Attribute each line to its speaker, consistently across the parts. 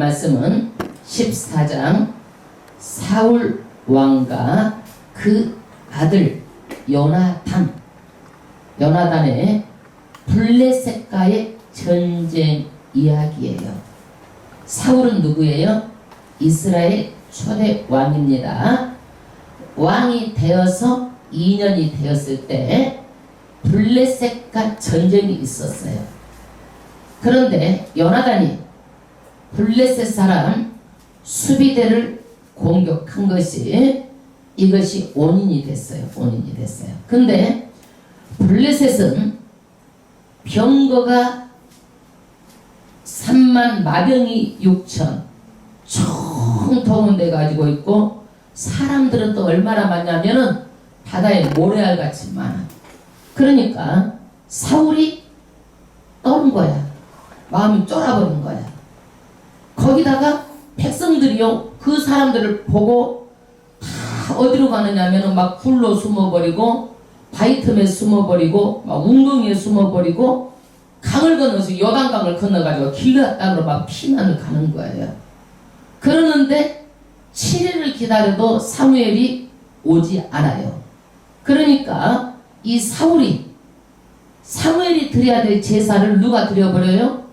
Speaker 1: 말씀은 14장 사울 왕과 그 아들 요나단의 블레셋과의 전쟁 이야기예요. 사울은 누구예요? 이스라엘 초대 왕입니다. 왕이 되어서 2년이 되었을 때 블레셋과 전쟁이 있었어요. 그런데 요나단이 블레셋 사람 수비대를 공격한 이것이 원인이 됐어요. 근데 블레셋은 병거가 3만 마병이 6천 총통은 돼 가지고 있고, 사람들은 또 얼마나 많냐면은 바다에 모래알같이 많아. 그러니까 사울이 떠는 거야. 마음이 쫄아버린 거야. 거기다가 백성들이요, 그 사람들을 보고 다 어디로 가느냐면은 막 굴로 숨어버리고, 바위 틈에 숨어버리고, 막 웅덩이에 숨어버리고, 강을 건너서 요단강을 건너가지고 길르앗 땅으로 막 피난을 가는 거예요. 그러는데 7일을 기다려도 사무엘이 오지 않아요. 그러니까 이 사무엘이 드려야 될 제사를 누가 드려버려요?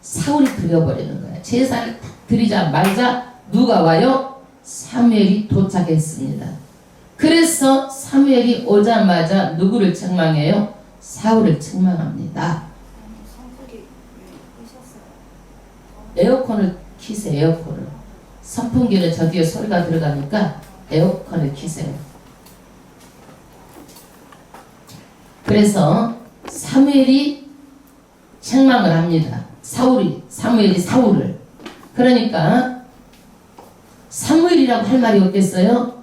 Speaker 1: 사울이 드려버리는 거야. 제사를 드리자마자 누가 와요? 사무엘이 도착했습니다. 그래서 사무엘이 오자마자 누구를 책망해요? 사울을 책망합니다. 에어컨을 키세요. 에어컨을. 선풍기는 저 뒤에 소리가 들어가니까 에어컨을 키세요. 그래서 사무엘이 책망을 합니다. 사무엘이 사울을. 그러니까 사무엘이라고 할 말이 없겠어요?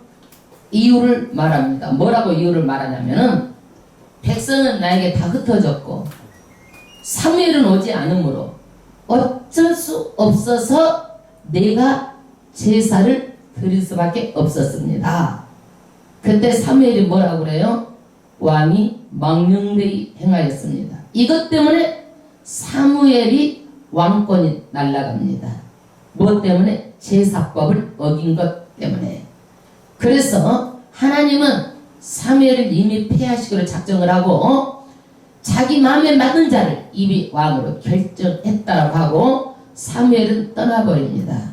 Speaker 1: 이유를 말합니다. 뭐라고 이유를 말하냐면은, 백성은 나에게 다 흩어졌고 사무엘은 오지 않으므로 어쩔 수 없어서 내가 제사를 드릴 수밖에 없었습니다. 그때 사무엘이 뭐라고 그래요? 왕이 망령되이 행하였습니다. 이것 때문에 사무엘이 왕권이 날아갑니다. 무엇 때문에? 제사법을 어긴 것 때문에. 그래서 하나님은 사무엘을 이미 폐하시기로 작정을 하고 자기 마음에 맞는 자를 이미 왕으로 결정했다라고 하고 사무엘은 떠나버립니다.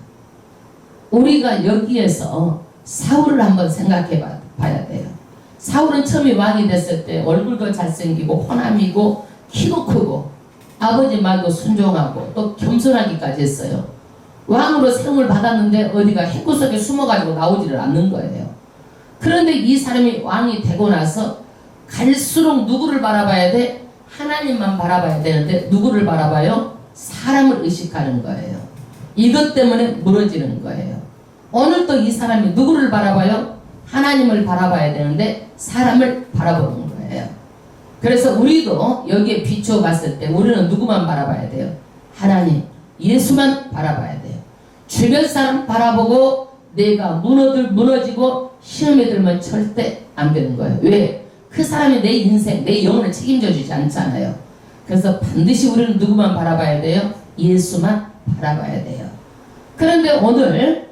Speaker 1: 우리가 여기에서 사울을 한번 생각해 봐야 돼요. 사울은 처음에 왕이 됐을 때 얼굴도 잘생기고 호남이고 키도 크고 아버지 말도 순종하고 또 겸손하기까지 했어요. 왕으로 세움을 받았는데 어디가 해구석에 숨어가지고 나오지를 않는 거예요. 그런데 이 사람이 왕이 되고 나서 갈수록 누구를 바라봐야 돼? 하나님만 바라봐야 되는데 누구를 바라봐요? 사람을 의식하는 거예요. 이것 때문에 무너지는 거예요. 오늘 또 이 사람이 누구를 바라봐요? 하나님을 바라봐야 되는데 사람을 바라보는 거예요. 그래서 우리도 여기에 비추어 봤을 때 우리는 누구만 바라봐야 돼요? 하나님, 예수만 바라봐야 돼요. 주변 사람 바라보고 내가 무너지고 시험에 들면 절대 안 되는 거예요. 왜? 그 사람이 내 인생, 내 영혼을 책임져 주지 않잖아요. 그래서 반드시 우리는 누구만 바라봐야 돼요? 예수만 바라봐야 돼요. 그런데 오늘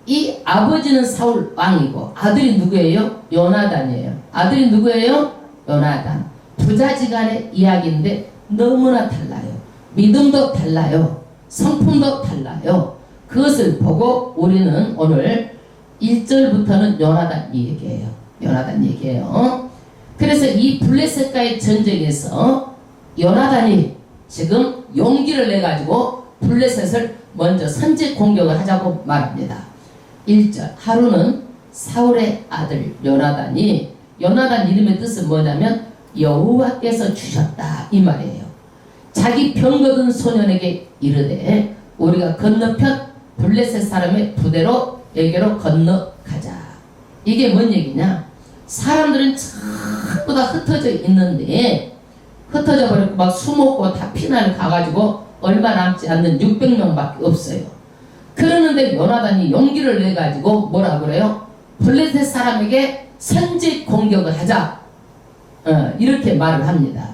Speaker 1: 이 아버지는 사울 왕이고 아들이 누구예요? 요나단이에요. 아들이 누구예요? 요나단. 부자지간의 이야기인데 너무나 달라요. 믿음도 달라요. 성품도 달라요. 그것을 보고 우리는 오늘 1절부터는 요나단 얘기예요. 그래서 이 블레셋과의 전쟁에서 요나단이 지금 용기를 내가지고 블레셋을 먼저 선제 공격을 하자고 말합니다. 1절, 하루는 사울의 아들 요나단 이름의 뜻은 뭐냐면 여호와께서 주셨다 이 말이에요. 자기 병거든 소년에게 이르되 우리가 건너편 블레셋 사람의 부대로 여기로 건너가자. 이게 뭔 얘기냐? 사람들은 전부 다 흩어져 있는데 흩어져 버리고 막 수먹고 다 피난을 가가지고 얼마 남지 않는 600명밖에 없어요. 그러는데 요나단이 용기를 내가지고 뭐라 그래요? 블레셋 사람에게 선제 공격을 하자. 이렇게 말을 합니다.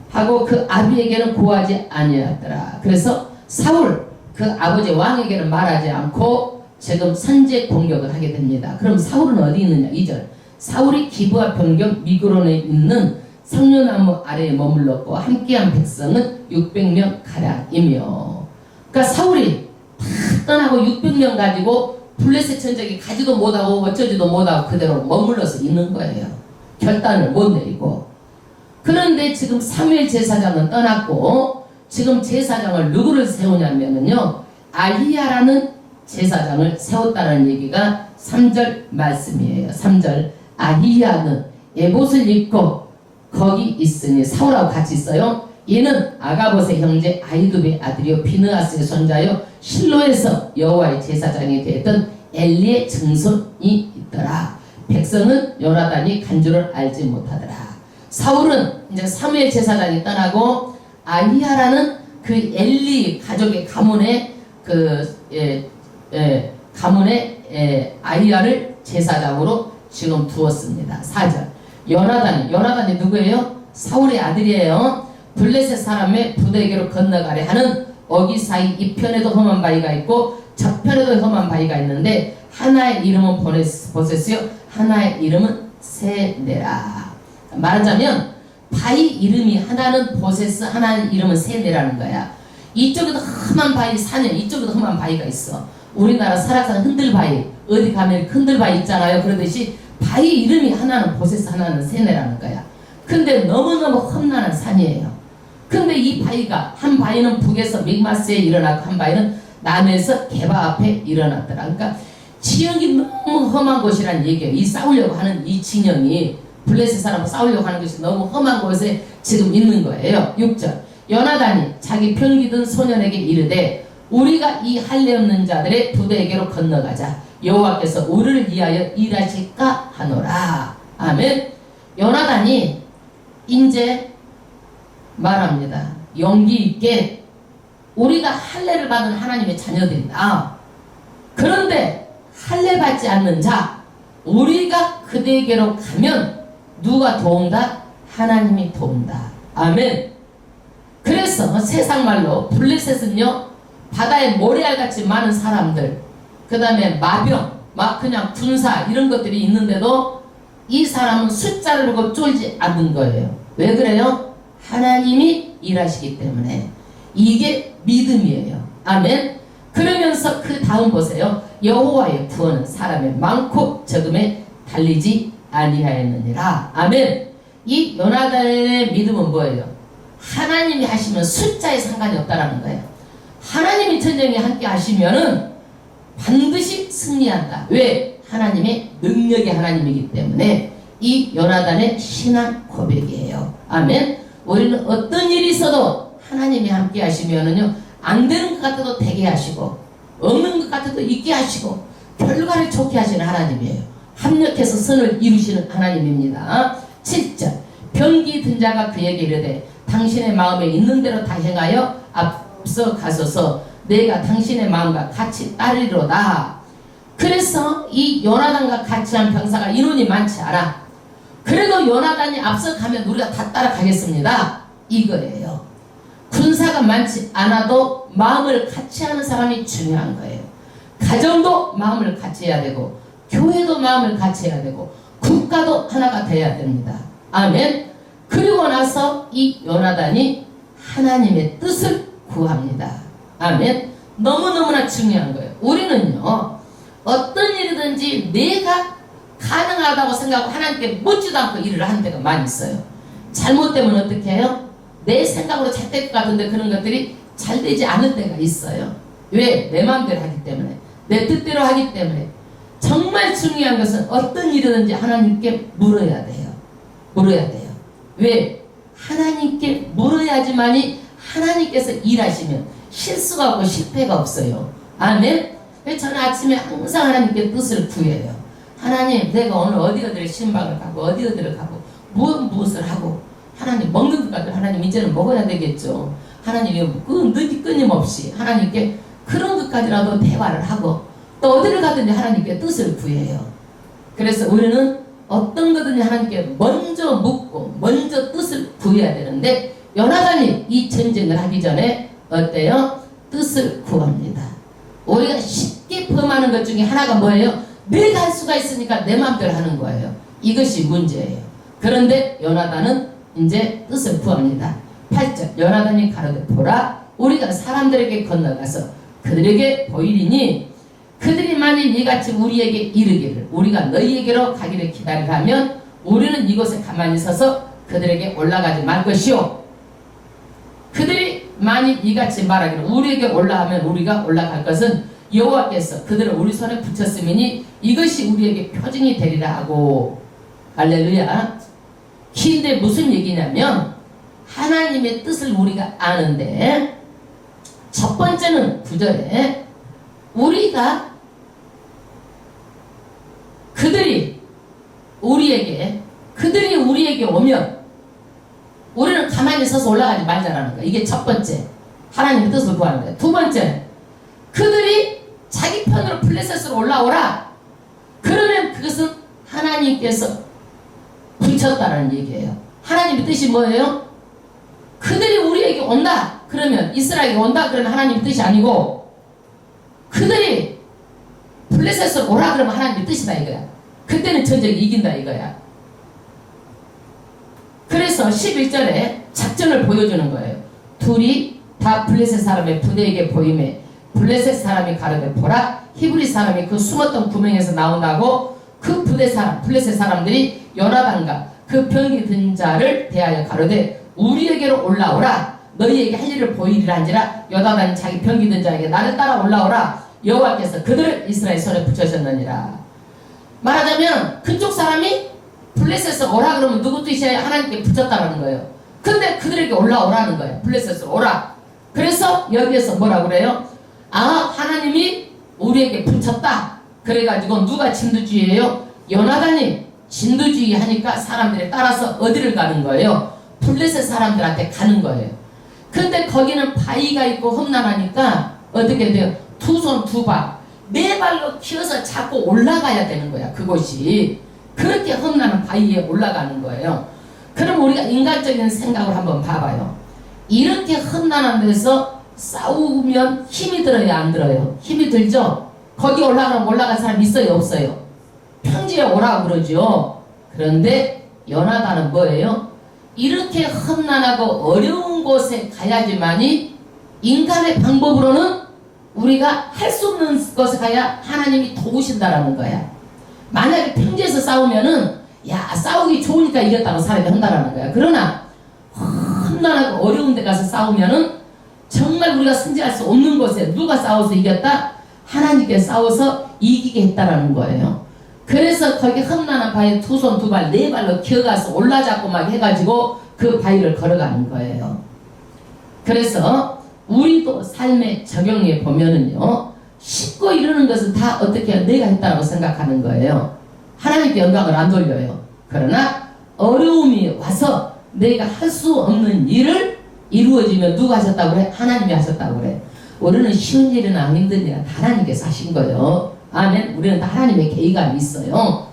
Speaker 1: 하고 그 아비에게는 고하지 아니하였더라. 그래서 사울 그 아버지 왕에게는 말하지 않고 지금 선제 공격을 하게 됩니다. 그럼 사울은 어디 있느냐? 2절. 사울이 기브와 변경 미그론에 있는 성류나무 아래에 머물렀고 함께한 백성은 600명 가량이며. 그러니까 사울이 다 떠나고 600명 가지고 블레셋 전적이 가지도 못하고 어쩌지도 못하고 그대로 머물러서 있는 거예요. 결단을 못 내리고. 그런데 지금 사무엘 제사장은 떠났고 지금 제사장을 누구를 세우냐면요, 아히야라는 제사장을 세웠다는 얘기가 3절 말씀이에요. 3절. 아히야는 에봇을 입고 거기 있으니 사울하고 같이 있어요. 이는 아가봇의 형제 아히두베의 아들이요 비느하스의 손자요 실로에서 여호와의 제사장이 되었던 엘리의 증손이 있더라. 백성은 요나단이 간 줄을 알지 못하더라. 사울은 이제 사무엘 제사장이 떠나고 아히야라는 그 엘리 가족의 가문의 가문의 아히야를 제사장으로 지금 두었습니다. 4절. 요나단이 누구예요? 사울의 아들이에요. 블레셋 사람의 부대에게로 건너가려 하는 어기 사이 이편에도 험한 바위가 있고 저편에도 험한 바위가 있는데 하나의 이름은 보세스요 하나의 이름은 세네라. 말하자면 바위 이름이 하나는 보세스, 하나는 이름은 세네라는 거야. 이쪽에도 험한 바위 산에 이쪽에도 험한 바위가 있어. 우리나라 설악산 흔들바위, 어디 가면 흔들바위 있잖아요. 그러듯이 바위 이름이 하나는 보세스, 하나는 세네라는 거야. 근데 너무너무 험난한 산이에요. 근데 이 바위가, 한 바위는 북에서 믹마스에 일어나고 한 바위는 남에서 게바 앞에 일어났더라. 그러니까 지형이 너무 험한 곳이란 얘기예요. 이 싸우려고 하는 이 진영이, 블레셋 사람과 싸우려고 하는 것이 너무 험한 곳에 지금 있는 거예요. 6절. 요나단이 자기 편기든 소년에게 이르되 우리가 이 할례 없는 자들의 부대에게로 건너가자. 여호와께서 우리를 위하여 일하실까 하노라. 아멘. 요나단이 이제 말합니다. 용기 있게 우리가 할례를 받은 하나님의 자녀들이다. 그런데 할례 받지 않는 자, 우리가 그대에게로 가면 누가 도운다? 하나님이 도운다. 아멘. 그래서 세상 말로 블레셋은요, 바다에 모래알같이 많은 사람들, 그 다음에 마병, 그냥 군사 이런 것들이 있는데도 이 사람은 숫자를 보고 쫄지 않는 거예요. 왜 그래요? 하나님이 일하시기 때문에. 이게 믿음이에요. 아멘. 그러면서 그 다음 보세요. 여호와의 구원은 사람의 많고 적음에 달리지 아니하였느니라. 아멘. 이 요나단의 믿음은 뭐예요? 하나님이 하시면 숫자에 상관이 없다라는 거예요. 하나님이 전쟁에 함께 하시면은 반드시 승리한다. 왜? 하나님의 능력이 하나님이기 때문에. 이 요나단의 신앙 고백이에요. 아멘. 우리는 어떤 일이 있어도 하나님이 함께 하시면은요, 안 되는 것 같아도 되게 하시고 없는 것 같아도 있게 하시고 결과를 좋게 하시는 하나님이에요. 합력해서 선을 이루시는 하나님입니다. 7절. 병기 든 자가 그에게 이르되 당신의 마음에 있는 대로 다 행하여 앞서 가소서. 내가 당신의 마음과 같이 따르리로다. 그래서 이 요나단과 같이 한 병사가 인원이 많지 않아. 그래도 요나단이 앞서 가면 우리가 다 따라가겠습니다. 이거예요. 군사가 많지 않아도 마음을 같이 하는 사람이 중요한 거예요. 가정도 마음을 같이 해야 되고 교회도 마음을 같이 해야 되고 국가도 하나가 돼야 됩니다. 아멘. 그리고 나서 이 요나단이 하나님의 뜻을 구합니다. 아멘. 너무너무나 중요한 거예요. 우리는요, 어떤 일이든지 내가 가능하다고 생각하고 하나님께 묻지도 않고 일을 하는 데가 많이 있어요. 잘못되면 어떻게 해요? 내 생각으로 잘 될 것 같은데 그런 것들이 잘 되지 않을 때가 있어요. 왜? 내 마음대로 하기 때문에, 내 뜻대로 하기 때문에. 정말 중요한 것은 어떤 일이든지 하나님께 물어야 돼요. 물어야 돼요. 왜? 하나님께 물어야지만이 하나님께서 일하시면 실수가 없고 실패가 없어요. 아멘. 저는 아침에 항상 하나님께 뜻을 구해요. 하나님, 내가 오늘 어디를 신방을 가고 어디를 가고 무엇을 하고, 하나님 먹는 것까지 하나님 이제는 먹어야 되겠죠. 하나님이 끊임없이 하나님께 그런 것까지라도 대화를 하고 또 어디를 가든지 하나님께 뜻을 구해요. 그래서 우리는 어떤 거든지 하나님께 먼저 묻고 먼저 뜻을 구해야 되는데, 요나단이 이 전쟁을 하기 전에 어때요? 뜻을 구합니다. 우리가 쉽게 범하는 것 중에 하나가 뭐예요? 내가 할 수가 있으니까 내 마음대로 하는 거예요. 이것이 문제예요. 그런데 요나단은 이제 뜻을 구합니다. 8절 요나단이 가로되 보라 우리가 사람들에게 건너가서 그들에게 보이리니 그들이 만일 이같이 우리에게 이르기를 우리가 너희에게로 가기를 기다리라 하면 우리는 이곳에 가만히 서서 그들에게 올라가지 말 것이요 그들이 만일 이같이 말하기를 우리에게 올라가면 우리가 올라갈 것은 여호와께서 그들을 우리 손에 붙였으니 이것이 우리에게 표징이 되리라 하고 할렐루야. 근데 무슨 얘기냐면 하나님의 뜻을 우리가 아는데 첫 번째는 9절에 우리가 그들이 우리에게 오면 우리는 가만히 서서 올라가지 말자라는 거야. 이게 첫 번째 하나님의 뜻을 구하는 거야. 두 번째 그들이 자기 편으로 블레셋으로 올라오라. 그러면 그것은 하나님께서 붙였다는 얘기예요. 하나님의 뜻이 뭐예요? 그들이 우리에게 온다. 그러면 이스라엘이 온다. 그러면 하나님의 뜻이 아니고 그들이 블레셋으로 오라 그러면 하나님의 뜻이다 이거야. 그때는 전쟁이 이긴다 이거야. 그래서 11절에 작전을 보여주는 거예요. 둘이 다 블레셋 사람의 부대에게 보임에 블레셋 사람이 가로되 보라 히브리 사람이 그 숨었던 구멍에서 나온다고 그 부대 사람 블레셋 사람들이 요나단과 그 병이 든 자를 대하여 가로되 우리에게로 올라오라 너희에게 할 일을 보이리라 한지라 요나단이 자기 병이 든 자에게 나를 따라 올라오라 여호와께서 그들을 이스라엘 손에 붙여셨느니라. 말하자면 그쪽 사람이 블레셋에서 오라 그러면 누구 뜻이야? 하나님께 붙였다는 거예요. 근데 그들에게 올라오라는 거예요. 블레셋으로 오라. 그래서 여기에서 뭐라 그래요? 하나님이 우리에게 붙였다. 그래가지고 누가 진두지휘예요? 요나단이 진두지휘 하니까 사람들이 따라서 어디를 가는 거예요? 블레셋 사람들한테 가는 거예요. 근데 거기는 바위가 있고 험난하니까 어떻게 돼요? 두 손 두 발 네 발로 키워서 자꾸 올라가야 되는 거야. 그곳이 그렇게 험난한 바위에 올라가는 거예요. 그럼 우리가 인간적인 생각을 한번 봐봐요. 이렇게 험난한 데서 싸우면 힘이 들어요 안 들어요? 힘이 들죠? 거기 올라가면 올라간 사람 있어요 없어요? 평지에 오라고 그러죠. 그런데 요나단은 뭐예요? 이렇게 험난하고 어려운 곳에 가야지만이 인간의 방법으로는 우리가 할 수 없는 곳에 가야 하나님이 도우신다라는 거야. 만약에 평지에서 싸우면은 싸우기 좋으니까 이겼다고 사람이 한다라는 거야. 그러나 험난하고 어려운 데 가서 싸우면은 정말 우리가 승리할 수 없는 곳에 누가 싸워서 이겼다? 하나님께 싸워서 이기게 했다라는 거예요. 그래서 거기 험난한 바위에 두 손 두 발 네 발로 기어가서 올라잡고 막 해가지고 그 바위를 걸어가는 거예요. 그래서 우리도 삶의 적용해 보면은요 쉽고 이러는 것은 다 어떻게 내가 했다고 생각하는 거예요. 하나님께 영광을 안 돌려요. 그러나 어려움이 와서 내가 할 수 없는 일을 이루어지면 누가 하셨다고 그래? 하나님이 하셨다고 그래. 우리는 쉬운 일이나 힘든 일은 다 하나님께서 하신 거예요. 아멘. 우리는 다 하나님의 계획이 있어요.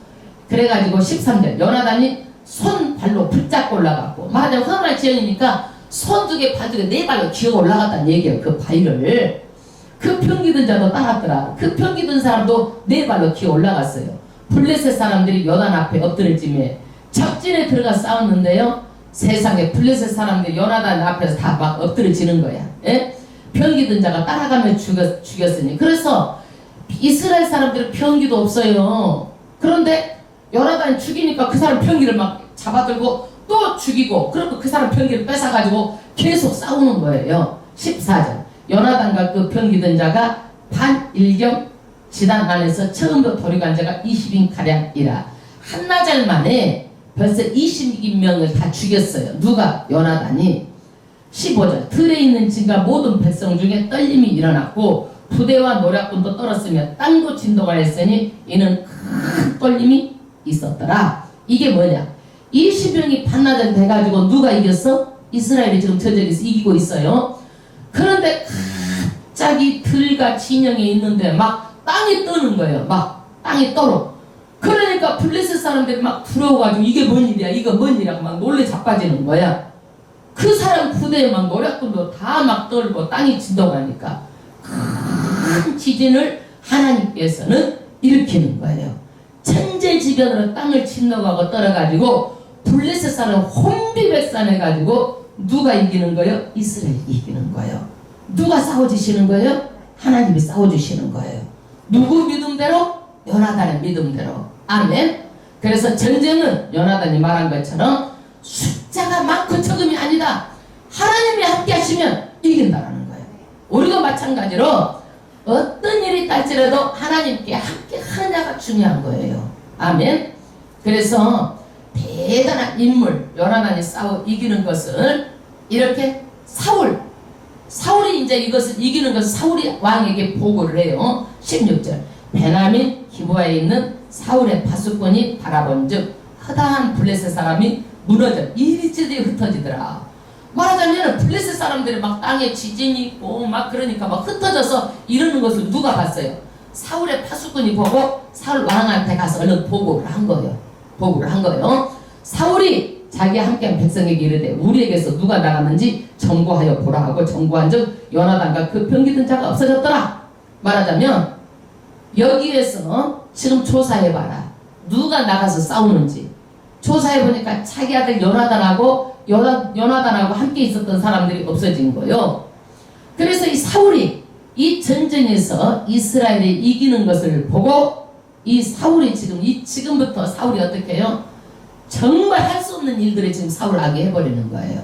Speaker 1: 그래가지고 13절 요나단이 손 발로 붙잡고 올라갔고 말하자면 험한 지형이니까 손 두 개 발 두 개 네 발로 기어 올라갔다는 얘기예요. 그 바위를 그 병기 든 자도 따랐더라. 그 병기 든 사람도 네 발로 기어 올라갔어요. 블레셋 사람들이 요단 앞에 엎드릴 쯤에 적진에 들어가 싸웠는데요 세상에 블레셋 사람들이 요나단 앞에서 다 막 엎드려지는 거야. 예? 병기 든 자가 따라가며 죽였으니 그래서 이스라엘 사람들은 병기도 없어요. 그런데 요나단이 죽이니까 그 사람 병기를 막 잡아들고 또 죽이고 그리고 그 사람 병기를 뺏어가지고 계속 싸우는 거예요. 14절 요나단과 그 병기 든 자가 반일경 지단 안에서 처음부터 도륙한 자가 20인가량이라 한나절 만에 벌써 20명을 다 죽였어요. 누가? 요나단이. 15절 들에 있는 진과 모든 백성 중에 떨림이 일어났고 부대와 노략군도 떨었으며 땅도 진동을 했으니 이는 큰 떨림이 있었더라. 이게 뭐냐? 20명이 반나절 돼가지고 누가 이겼어? 이스라엘이 지금 저쪽에서 이기고 있어요. 그런데 갑자기 들과 진영에 있는데 막 땅이 떠는 거예요. 막 땅이 떨어. 그러니까 블레셋 사람들이 막 들어와가지고 이게 뭔 일이야 이거 뭔 일이야 막 놀래 자빠지는 거야. 그 사람 부대에 막 노략군도 다 막 떨고 땅이 진동하니까 큰 지진을 하나님께서는 일으키는 거예요. 천재지변으로 땅을 짓누가고 떨어가지고 블레셋 사람 혼비백산해가지고 누가 이기는 거예요? 이스라엘이 이기는 거예요. 누가 싸워주시는 거예요? 하나님이 싸워주시는 거예요. 누구 믿음대로? 요나단의 믿음대로. 아멘. 그래서 전쟁은 요나단이 말한 것처럼 숫자가 많고 적음이 아니다. 하나님이 함께 하시면 이긴다라는 거예요. 우리도 마찬가지로 어떤 일이 있달지라도 하나님께 함께 하는 자가 중요한 거예요. 아멘. 그래서 대단한 인물 요나단이 싸워 이기는 것을 이렇게 사울이 이제 이것을 이기는 것을 사울이 왕에게 보고를 해요. 16절 베냐민 기브아에 있는 사울의 파수꾼이 바라본즉 허다한 블레셋 사람이 무너져 이리저리 흩어지더라. 말하자면 블레셋 사람들이 막 땅에 지진이 있고 막 그러니까 막 흩어져서 이러는 것을 누가 봤어요? 사울의 파수꾼이 보고 사울 왕한테 가서 얼른 보고를 한 거예요. 사울이 자기 함께한 백성에게 이르되 우리에게서 누가 나갔는지 정보하여 보라 하고 정보한즉 요나단과 그 병기든 자가 없어졌더라. 말하자면 여기에서 지금 조사해봐라. 누가 나가서 싸우는지 조사해보니까 자기 아들 요나단하고 함께 있었던 사람들이 없어진 거예요. 그래서 이 사울이 이 전쟁에서 이스라엘이 이기는 것을 보고 이 사울이 지금부터 사울이 어떻게 해요? 정말 할 수 없는 일들을 지금 사울왕이 해버리는 거예요.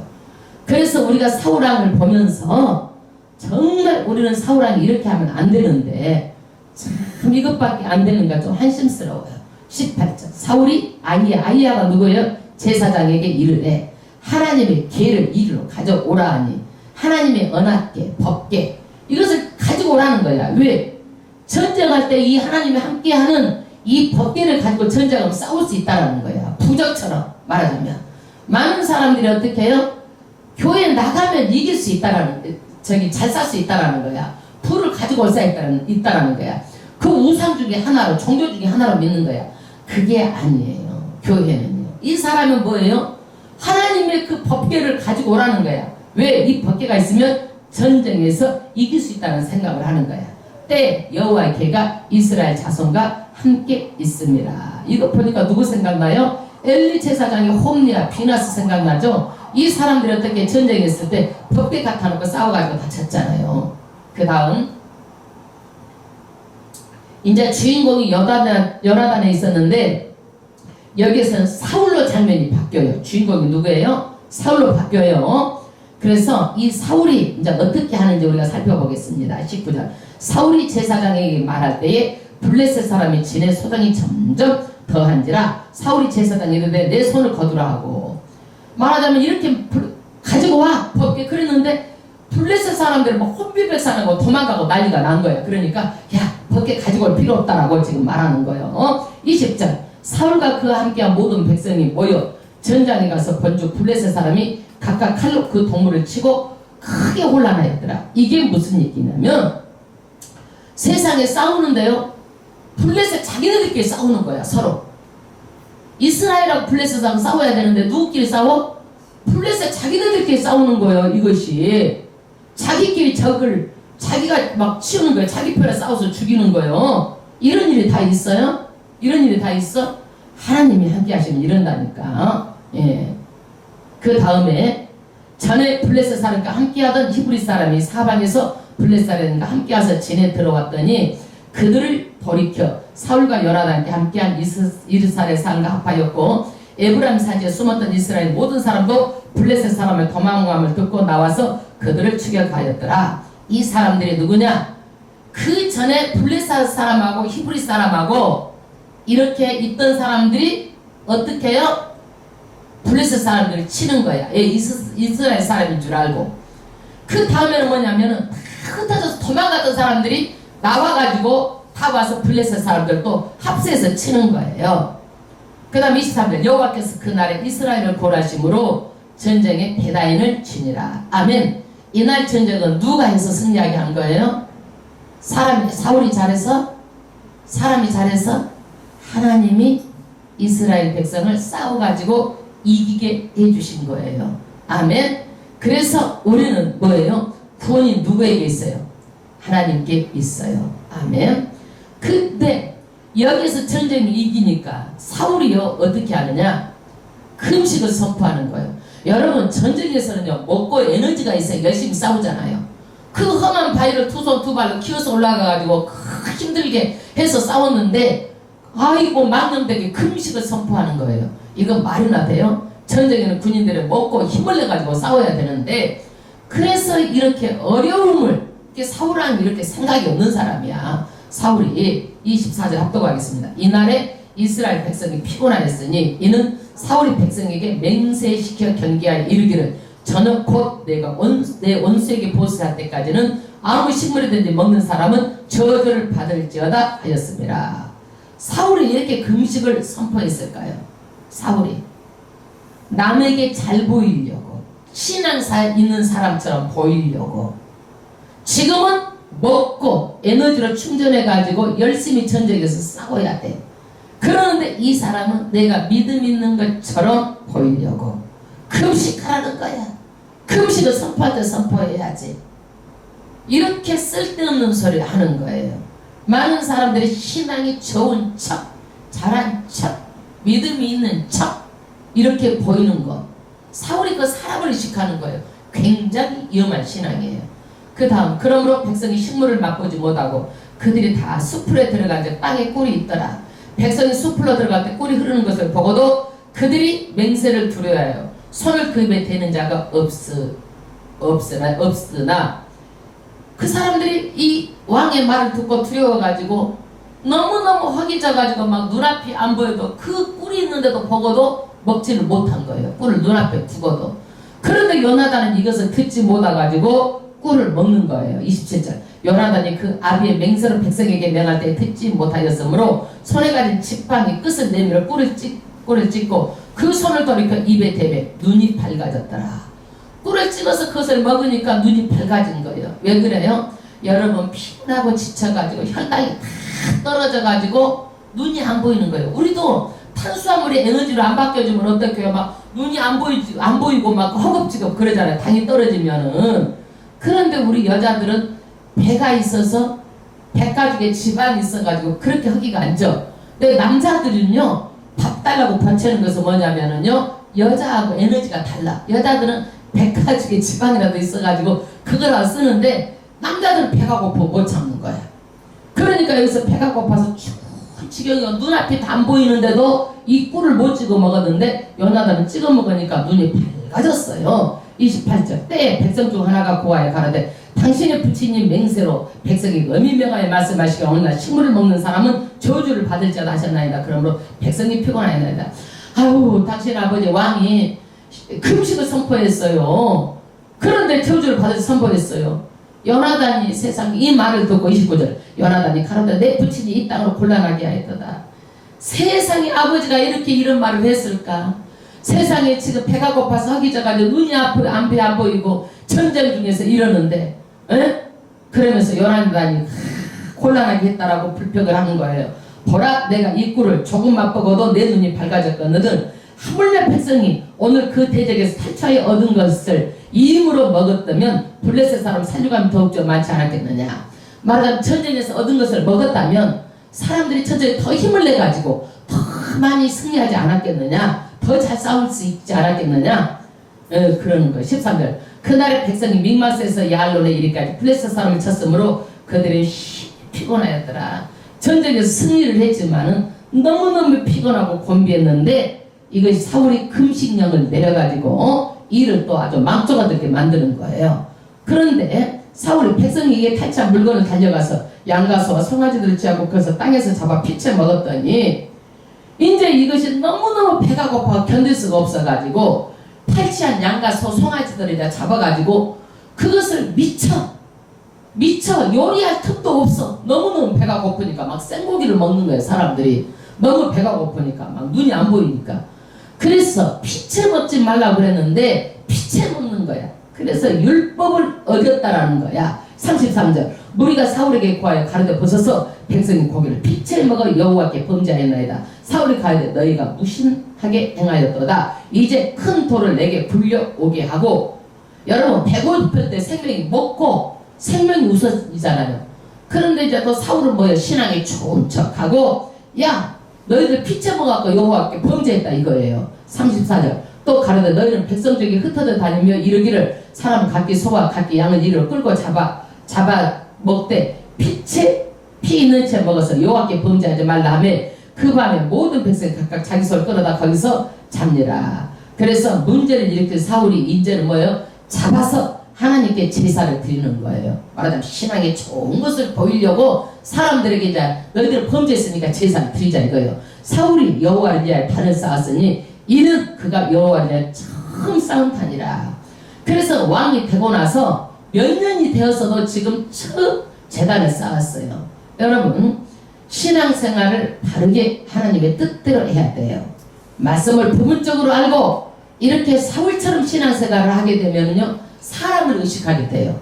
Speaker 1: 그래서 우리가 사울왕을 보면서 정말 우리는 사울왕이 이렇게 하면 안 되는데 참 이것밖에 안 되는가 좀 한심스러워요. 18절 사울이 아이야가 누구예요? 제사장에게 이르되 하나님의 계를 이리로 가져오라 하니 하나님의 언약계, 법계 이것을 가지고 오라는 거야. 왜? 전쟁할 때 이 하나님이 함께하는 이 법계를 가지고 전쟁하면 싸울 수 있다는 거야. 부적처럼 말하자면 많은 사람들이 어떻게 해요? 교회 나가면 이길 수 있다라는 잘 살 수 있다라는 거야. 불을 가지고 올 수 있다라는 거야. 그 우상 중에 하나로 종교 중에 하나로 믿는 거야. 그게 아니에요. 교회는요. 이 사람은 뭐예요? 하나님의 그 법계를 가지고 오라는 거야. 왜? 이 법계가 있으면 전쟁에서 이길 수 있다는 생각을 하는 거야. 때 여호와의 계가 이스라엘 자손과 함께 있습니다. 이거 보니까 누구 생각나요? 엘리 제사장의 홈리아 비나스 생각나죠? 이 사람들이 어떻게 전쟁했을 때 법계 갖다 놓고 싸워가지고 다쳤잖아요. 그 다음 이제 주인공이 요나단에 있었는데 여기에서는 사울로 장면이 바뀌어요. 주인공이 누구예요? 사울로 바뀌어요. 그래서 이 사울이 이제 어떻게 하는지 우리가 살펴보겠습니다. 19절 사울이 제사장에게 말할 때에 블레셋 사람이 진의 소동이 점점 더한지라 사울이 제사장이 이르되 내 손을 거두라 하고 말하자면 이렇게 가지고 와 법계 그랬는데 블레셋 사람들은 막 혼비백산하고 도망가고 난리가 난 거예요. 그러니까 야 법계 가지고 올 필요 없다라고 지금 말하는 거예요. 20절 사울과 그와 함께한 모든 백성이 모여 전장에 가서 본즉 블레셋 사람이 각각 칼로 그 동물을 치고 크게 혼란하였더라. 이게 무슨 얘기냐면 세상에 싸우는데요. 블레셋 자기네들끼리 싸우는 거야. 서로 이스라엘하고 블레셋하고 싸워야 되는데 누구끼리 싸워? 블레셋 자기네들끼리 싸우는 거예요. 이것이 자기끼리 적을 자기가 막 치우는 거예요. 자기 편에 싸워서 죽이는 거예요. 이런 일이 다 있어요? 이런 일이 다 있어? 하나님이 함께 하시면 이런다니까. 예. 그 다음에 전에 블레셋 사람과 함께하던 히브리 사람이 사방에서 블레셋 사람과 함께와서 진에 들어왔더니 그들을 돌이켜 사울과 요나단과 함께한 이스라엘 사람과 합하였고 에브라임 산지에 숨었던 이스라엘 모든 사람도 블레셋 사람의 도망함을 듣고 나와서 그들을 추격하였더라. 이 사람들이 누구냐? 그 전에 블레셋 사람하고 히브리 사람하고 이렇게 있던 사람들이 어떻게 해요? 블레셋 사람들을 치는 거야. 이스라엘 사람인 줄 알고. 그 다음에는 뭐냐면은 다 흩어져서 도망갔던 사람들이 나와가지고 다 와서 블레셋 사람들도 합세해서 치는 거예요. 그 다음 23절 여호와께서 그날에 이스라엘을 고라심으로 전쟁에 베다인을 치니라. 아멘. 이날 전쟁은 누가 해서 승리하게 한 거예요? 사울이 잘해서? 사람이 잘해서? 하나님이 이스라엘 백성을 싸워가지고 이기게 해주신 거예요. 아멘. 그래서 우리는 뭐예요? 구원이 누구에게 있어요? 하나님께 있어요. 아멘. 근데 여기서 전쟁이 이기니까 사울이요 어떻게 하느냐? 금식을 선포하는 거예요. 여러분 전쟁에서는요 먹고 에너지가 있어야 열심히 싸우잖아요. 그 험한 바위를 두 손 두 발로 키워서 올라가가지고 힘들게 해서 싸웠는데 아이고 망령되게 금식을 선포하는 거예요. 이거 말이나 돼요? 전쟁에는 군인들이 먹고 힘을 내가지고 싸워야 되는데 그래서 이렇게 어려움을 사울은 이렇게 생각이 없는 사람이야. 사울이 24절 합독하겠습니다. 이날에 이스라엘 백성이 피곤하였으니 이는 사울이 백성에게 맹세시켜 경계하여 이르기를 저는 곧 내가 내 원수에게 보수할 때까지는 아무 식물이든지 먹는 사람은 저주를 받을지어다 하였습니다. 사울이 이렇게 금식을 선포했을까요? 사울이 남에게 잘 보이려고 신앙사 있는 사람처럼 보이려고 지금은 먹고 에너지로 충전해가지고 열심히 전쟁에서 싸워야 돼. 그러는데 이 사람은 내가 믿음 있는 것처럼 보이려고 금식하라는 거야. 금식을 선포할 때 선포해야지. 이렇게 쓸데없는 소리를 하는 거예요. 많은 사람들이 신앙이 좋은 척, 잘한 척, 믿음이 있는 척 이렇게 보이는 거. 사울이 그 사람을 의식하는 거예요. 굉장히 위험한 신앙이에요. 그 다음 그러므로 백성이 식물을 맛보지 못하고 그들이 다 숲으로 들어가는데 땅에 꿀이 있더라. 백성이 숲으로 들어갈 때 꿀이 흐르는 것을 보고도 그들이 맹세를 두려워해요. 손을 그 입에 대는 자가 없으나 그 사람들이 이 왕의 말을 듣고 두려워가지고 너무너무 허기져가지고 막 눈앞이 안 보여도 그 꿀이 있는데도 보고도 먹지를 못한 거예요. 꿀을 눈앞에 두고도. 그런데 요나단은 이것을 듣지 못해가지고 꿀을 먹는 거예요. 27절 요나단이 그 아비의 맹세로 백성에게 명할 때 듣지 못하였으므로 손에 가진 지팡이 끝을 내밀어 꿀을 찍고 그 손을 돌이켜 입에 대매 눈이 밝아졌더라. 꿀을 찍어서 그것을 먹으니까 눈이 밝아진 거예요. 왜 그래요? 여러분 피곤하고 지쳐가지고 혈당이 다 떨어져가지고 눈이 안 보이는 거예요. 우리도 탄수화물이 에너지로 안 바뀌어주면 어떡해요? 막 눈이 안 보이고 막 허겁지겁 그러잖아요. 당이 떨어지면은. 그런데 우리 여자들은 배가 있어서 배가죽에 지방이 있어가지고 그렇게 허기가 안 져. 근데 남자들은요 밥 달라고 버티는 것은 뭐냐면은요 여자하고 에너지가 달라. 여자들은 배가죽에 지방이라도 있어가지고 그걸 쓰는데 남자들은 배가 고파 못 참는 거야. 그러니까 여기서 배가 고파서 지경이 눈앞이 다 안 보이는데도 이 꿀을 못 찍어 먹었는데 요나단은 찍어 먹으니까 눈이 밝아졌어요. 28절 때에 백성 중 하나가 고하여 가라되 당신의 부친님 맹세로 백성이 엄히 명하여 말씀하시기를 어느 날 식물을 먹는 사람은 저주를 받을지어다 하셨나이다. 그러므로 백성이 피곤하였나이다. 아유 당신 아버지 왕이 금식을 선포했어요. 그런데 저주를 받을 선포했어요. 요나단이 세상 이 말을 듣고 29절 요나단이 가로되 내 부친이 이 땅으로 곤란하게 하였도다. 세상에 아버지가 이렇게 이런 말을 했을까? 세상에 지금 배가 고파서 허기져가지고 눈이 안 보이고 전쟁 중에서 이러는데 에? 그러면서 요나단이 곤란하게 했다라고 불평을 하는 거예요. 보라 내가 이 꿀을 조금 맛보고도 내 눈이 밝아졌거든. 하물며 백성이 오늘 그 대적에서 탈취하여 얻은 것을 이 힘으로 먹었다면 블레셋 사람 살려가면 더욱더 많지 않았겠느냐. 말하자면 전쟁에서 얻은 것을 먹었다면 사람들이 전쟁에 더 힘을 내가지고 더 많이 승리하지 않았겠느냐. 더 잘 싸울 수 있지 않았겠느냐. 그러는 거예요. 13절 그날의 백성이 믹마스에서 야알론에 이르기까지 블레셋 사람을 쳤으므로 그들이 피곤하였더라. 전쟁에서 승리를 했지만은 너무너무 피곤하고 곤비했는데 이것이 사울이 금식령을 내려가지고 일을 또 아주 망조가되게 만드는 거예요. 그런데 사울이 백성에게 탈취한 물건을 달려가서 양가소와 송아지들을 취하고 그래서 땅에서 잡아 피채 먹었더니 이제 이것이 너무너무 배가 고파 견딜 수가 없어가지고 탈취한 양가소 송아지들을 잡아가지고 그것을 미쳐 요리할 틈도 없어. 너무너무 배가 고프니까 막 생고기를 먹는 거예요. 사람들이 너무 배가 고프니까 막 눈이 안 보이니까. 그래서 피채 먹지 말라고 그랬는데 피채 먹는 거야. 그래서 율법을 어겼다라는 거야. 33절 무리가 사울에게 구하여 가르쳐 벗어서 백성이 고기를 피채 먹어 여호와께 범죄하였나이다. 사울이 가르쳐 너희가 무신하게 행하였도다. 이제 큰 돌을 내게 굴려오게 하고. 여러분 배고플 때 생명이 먹고 생명이 우선이잖아요. 그런데 이제 또 사울은 뭐예요? 신앙이 좋은 척하고 야 너희들 피쳐먹어갖고 여호와께 범죄했다 이거예요. 34절 또 가로되 너희는 백성 중에 흩어져 다니며 이르기를 사람 각기 소와 각기 양을 이리로 끌고 잡아 먹되 피 있는 채 먹어서 여호와께 범죄하지 말라 하며 그 밤에 모든 백성이 각각 자기 소를 끌어다 거기서 잡니라. 그래서 문제를 일으킨 사울이 이제는 뭐예요? 잡아서 하나님께 제사를 드리는 거예요. 말하자면 신앙에 좋은 것을 보이려고 사람들에게 이제 너희들 범죄했으니까 제사를 드리자 이거예요. 사울이 여호와를 위하여 판을 쌓았으니 이는 그가 여호와를 위하여 처음 쌓은 판이라. 그래서 왕이 되고 나서 몇 년이 되었어도 지금 처음 제단을 쌓았어요. 여러분 신앙생활을 바르게 하나님의 뜻대로 해야 돼요. 말씀을 부분적으로 알고 이렇게 사울처럼 신앙생활을 하게 되면요 사람을 의식하게 돼요.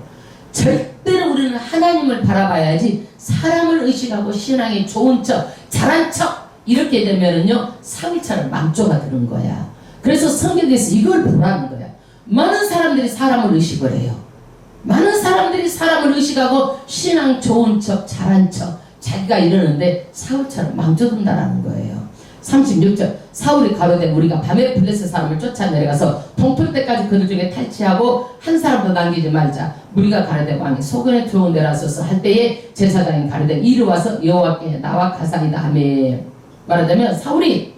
Speaker 1: 절대로 우리는 하나님을 바라봐야지 사람을 의식하고 신앙이 좋은 척 잘한 척 이렇게 되면은요 사울처럼 망조가 드는 거야. 그래서 성경에서 이걸 보라는 거야. 많은 사람들이 사람을 의식을 해요. 많은 사람들이 사람을 의식하고 신앙 좋은 척 잘한 척 자기가 이러는데 사울처럼 망조든다라는 거예요. 36절 사울이 가로되 우리가 밤에 블레셋 사람을 쫓아내려가서 동틀 때까지 그들 중에 탈취하고 한 사람도 남기지 말자. 우리가 가로되 왕이 소견에 들어온 데라 서서 할 때에 제사장이 가로되 이리 와서 여호와께 나와 가사이다 하며 말하자면 사울이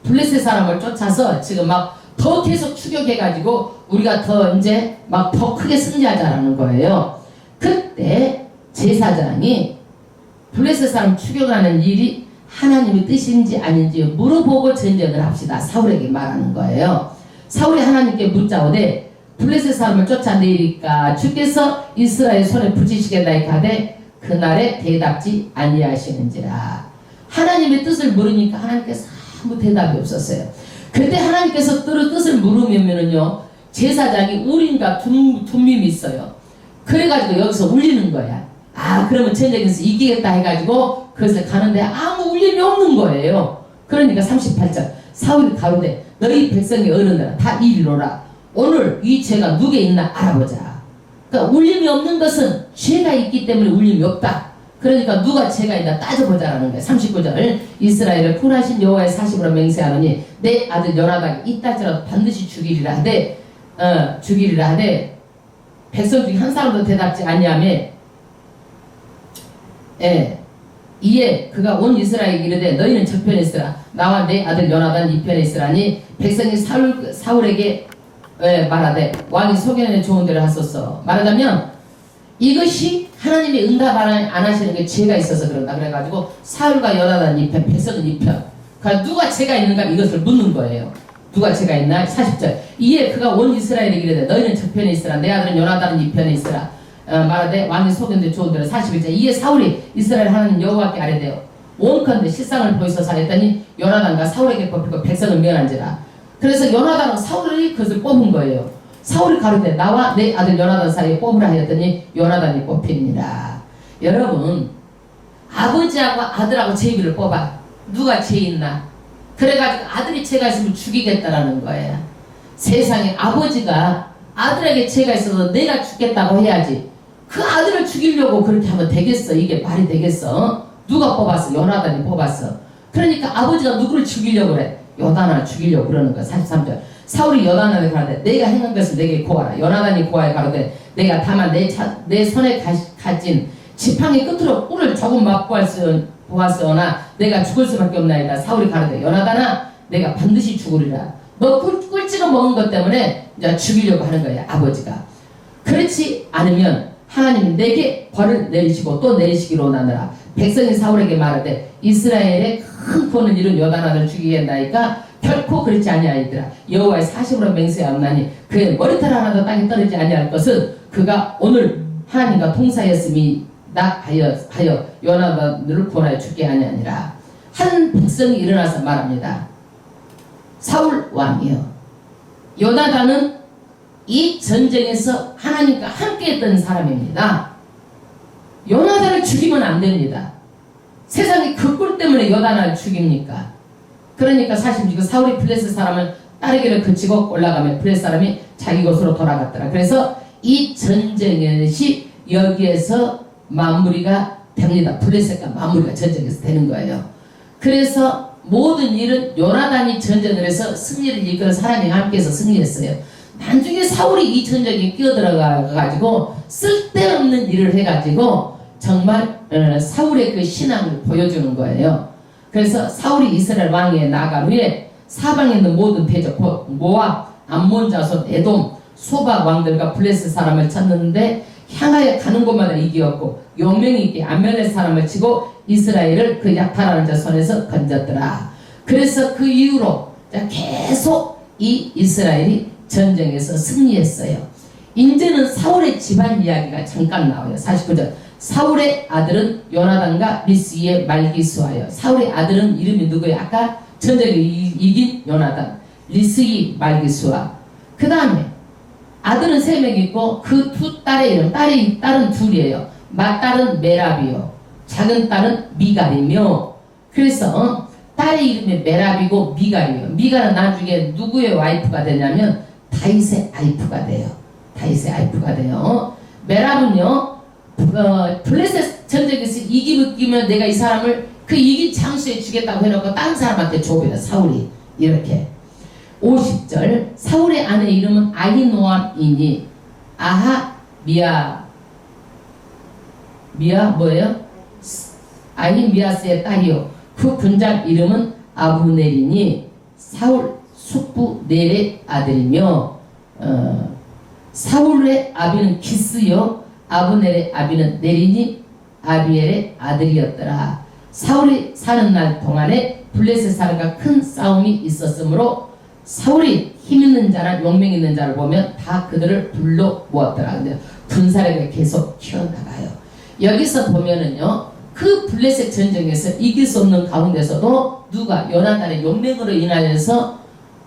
Speaker 1: 블레셋 사람을 쫓아서 지금 막 더 계속 추격해가지고 우리가 더 이제 막 더 크게 승리하자라는 거예요. 그때 제사장이 블레셋 사람 추격하는 일이 하나님의 뜻인지 아닌지 물어보고 전쟁을 합시다. 사울에게 말하는 거예요. 사울이 하나님께 묻자오되 블레셋 사람을 쫓아내리까 주께서 이스라엘 손에 붙이시겠나이까 하되 그날에 대답지 아니하시는지라. 하나님의 뜻을 물으니까 하나님께서 아무 대답이 없었어요. 그때 하나님께서 뜻을 물으면은요 제사장이 우림과 둠밈이 있어요. 그래가지고 여기서 울리는 거야. 아 그러면 전쟁에서 이기겠다 해가지고 그래서 가는데 아무 울림이 없는 거예요. 그러니까 38절 사울이 가로되 너희 백성의 어른들아 다 이리로라. 오늘 이 죄가 누구에 있나 알아보자. 그러니까 울림이 없는 것은 죄가 있기 때문에 울림이 없다. 그러니까 누가 죄가 있나 따져보자라는 거예요. 39절 이스라엘을 군하신 여호와의 사심으로 맹세하노니 내 아들 요나단이 이따지라도 반드시 죽이리라 하되 백성 중에 한 사람도 대답지 아니하며 이에 그가 온 이스라엘에게 이르되 너희는 저편에 있으라 나와 내 아들 요나단 이 편에 있으라니 백성이 사울에게 말하되 왕이 소견에 좋은 대로 하소서. 말하자면 이것이 하나님의 응답 안 하시는 게 죄가 있어서 그런다. 그래가지고 사울과 요나단 이 편, 백성은 이 편. 그러니까 누가 죄가 있는가 이것을 묻는 거예요. 누가 죄가 있나? 40절 이에 그가 온 이스라엘에게 이르되 너희는 저편에 있으라 내 아들은 요나단은 이 편에 있으라. 말하되 왕이 소견대 좋은 대로 41절 이에 사울이 이스라엘 하나님 여호와께 아뢰되 온컨대 실상을 보이소서 하였더니 요나단과 사울에게 뽑히고 백성을 면한지라. 그래서 요나단은 사울이 그것을 뽑은 거예요. 사울이 가로되 나와 내 아들 요나단 사이에 뽑으라 하였더니 요나단이 뽑힙니다. 여러분 아버지하고 아들하고 제비를 뽑아. 누가 죄 있나? 그래가지고 아들이 죄가 있으면 죽이겠다라는 거예요. 세상에 아버지가 아들에게 죄가 있어서 내가 죽겠다고 해야지 그 아들을 죽이려고 그렇게 하면 되겠어? 이게 말이 되겠어? 누가 뽑았어? 요나단이 뽑았어. 그러니까 아버지가 누구를 죽이려고 그래? 요나단을 죽이려고 그러는 거야. 43절 사울이 요나단에게 가로되 내가 행한 것을 내게 고하라. 요나단이 고하여 가로되 내가 다만 내 손에 가진 지팡이 끝으로 꿀을 조금 맛보았으나 내가 죽을 수밖에 없나이다. 사울이 가로되 요나단아 내가 반드시 죽으리라. 너 꿀 찍어 먹은 것 때문에 이제 죽이려고 하는 거야 아버지가. 그렇지 않으면 하나님이 내게 벌을 내리시고 또 내리시기로 나느라. 백성이 사울에게 말하되 이스라엘의 큰 권을 이룬 요나단을 죽이겠나이까 결코 그렇지 아니하리더라. 여호와의 사심으로 맹세하옵나니 그의 머리털 하나도 땅에 떨어지지 아니할 것은 그가 오늘 하나님과 통사였음이다 하여 요나단을 구원하여 죽게 아니하니라. 한 백성이 일어나서 말합니다. 사울 왕이여 요나단은 이 전쟁에서 하나님과 함께 했던 사람입니다. 요나단을 죽이면 안 됩니다. 세상이 그 꿀 때문에 요나단을 죽입니까? 그러니까 사실 지금 사울이 블레셋 사람을 따르기를 그치고 올라가면 블레셋 사람이 자기 곳으로 돌아갔더라. 그래서 이 전쟁에서 여기에서 마무리가 됩니다. 블레셋과 마무리가 전쟁에서 되는 거예요. 그래서 모든 일은 요나단이 전쟁을 해서 승리를 이끌어 사람이 함께해서 승리했어요. 나중에 사울이 이 전쟁에 끼어들어가가지고 쓸데없는 일을 해가지고 정말 사울의 그 신앙을 보여주는 거예요. 그래서 사울이 이스라엘 왕위에 나간 후에 사방에 있는 모든 패족, 모압, 암몬 자손, 에돔, 소박 왕들과 블레셋 사람을 쳤는데 향하여 가는 곳마다 이기었고 용맹 있게 암멜렉 사람을 치고 이스라엘을 그 약탈하는 자 손에서 건졌더라. 그래서 그 이후로 계속 이 이스라엘이 전쟁에서 승리했어요. 이제는 사울의 집안 이야기가 잠깐 나와요. 49절. 사울의 아들은 요나단과 리스기의 말기수하여. 사울의 아들은 이름이 누구예요? 아까 전쟁에 이긴 요나단, 리스기, 말기수하. 그 다음에 아들은 3명 있고 그 두 딸의 이름, 딸은 둘이에요. 맏딸은 메랍이요, 작은 딸은 미갈이며. 그래서 딸의 이름이 메랍이고 미갈이에요. 미갈은 나중에 누구의 와이프가 되냐면 다윗의 와이프가 돼요. 다윗의 와이프가 돼요. 메랍은요, 블레셋 전쟁에서 이기면 내가 이 사람을 그 이긴 장수에 주겠다고 해놓고 다른 사람한테 줘버려. 사울이 이렇게. 50절. 사울의 아내 이름은 아히노암이니 미아 뭐예요? 아히미아스의 딸이요. 그 군장 이름은 아브넬이니 사울 숙부 넬의 아들이며, 사울의 아비는 기스요, 아브넬의 아비는 넬이니 아비엘의 아들이었더라. 사울이 사는 날 동안에 블레셋 사람과 큰 싸움이 있었으므로 사울이 힘 있는 자나 용맹 있는 자를 보면 다 그들을 불러 모았더라. 근데 군사력을 계속 키워나가요. 여기서 보면은요, 그 블레셋 전쟁에서 이길 수 없는 가운데서도 누가 요나단의 용맹으로 인하여서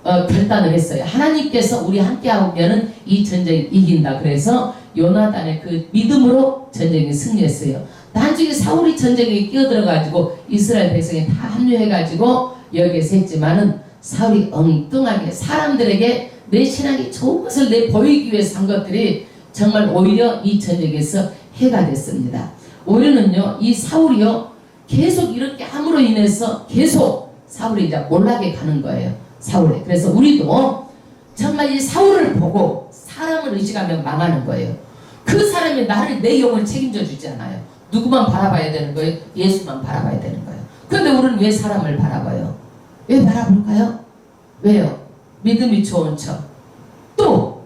Speaker 1: 결단을 했어요. 하나님께서 우리 함께하면 이 전쟁을 이긴다. 그래서 요나단의 그 믿음으로 전쟁에 승리했어요. 나중에 사울이 전쟁에 끼어들어가지고 이스라엘 백성이 다 합류해가지고 여기에서 했지만은 사울이 엉뚱하게 사람들에게 내 신앙이 좋은 것을 내 보이기 위해서 한 것들이 정말 오히려 이 전쟁에서 해가 됐습니다. 오히려는요, 이 사울이요, 계속 이렇게 함으로 인해서 계속 사울이 이제 몰락해 가는 거예요. 사울에. 그래서 우리도 정말 이 사울을 보고 사람을 의식하면 망하는 거예요. 그 사람이 나를, 내 영을 책임져 주지 않아요. 누구만 바라봐야 되는 거예요? 예수만 바라봐야 되는 거예요. 그런데 우리는 왜 사람을 바라봐요? 왜 바라볼까요? 왜요? 믿음이 좋은 척. 또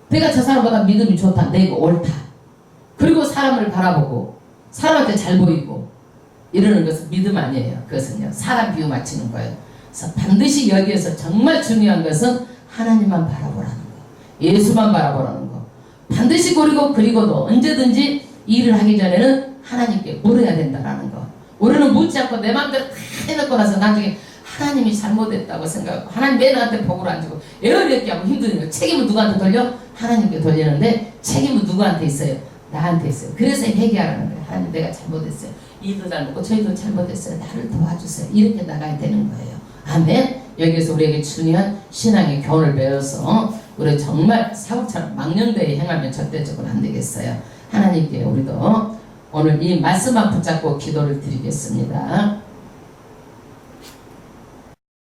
Speaker 1: 내가 저 사람보다 믿음이 좋다, 내가 옳다. 그리고 사람을 바라보고 사람한테 잘 보이고 이러는 것은 믿음 아니에요. 그것은요, 사람 비유 맞추는 거예요. 그래서 반드시 여기에서 정말 중요한 것은 하나님만 바라보라는 거, 예수만 바라보라는 거. 반드시 그리고도 언제든지 일을 하기 전에는 하나님께 물어야 된다라는 거. 우리는 묻지 않고 내 마음대로 다 해놓고 나서 나중에 하나님이 잘못했다고 생각하고 하나님 왜 나한테 복을 안 주고 애어렵게 하고 힘드니까 책임은 누구한테 돌려? 하나님께 돌리는데 책임은 누구한테 있어요? 나한테 있어요. 그래서 회개하라는 거예요. 하나님, 내가 잘못했어요. 이도 잘못고 저희도 잘못했어요. 나를 도와주세요. 이렇게 나가야 되는 거예요. 아멘. 여기서 우리에게 중요한 신앙의 교훈을 배워서 우리 정말 사울처럼 망령되이 행하면 절대적으로 안 되겠어요. 하나님께 우리도 오늘 이 말씀만 붙잡고 기도를 드리겠습니다.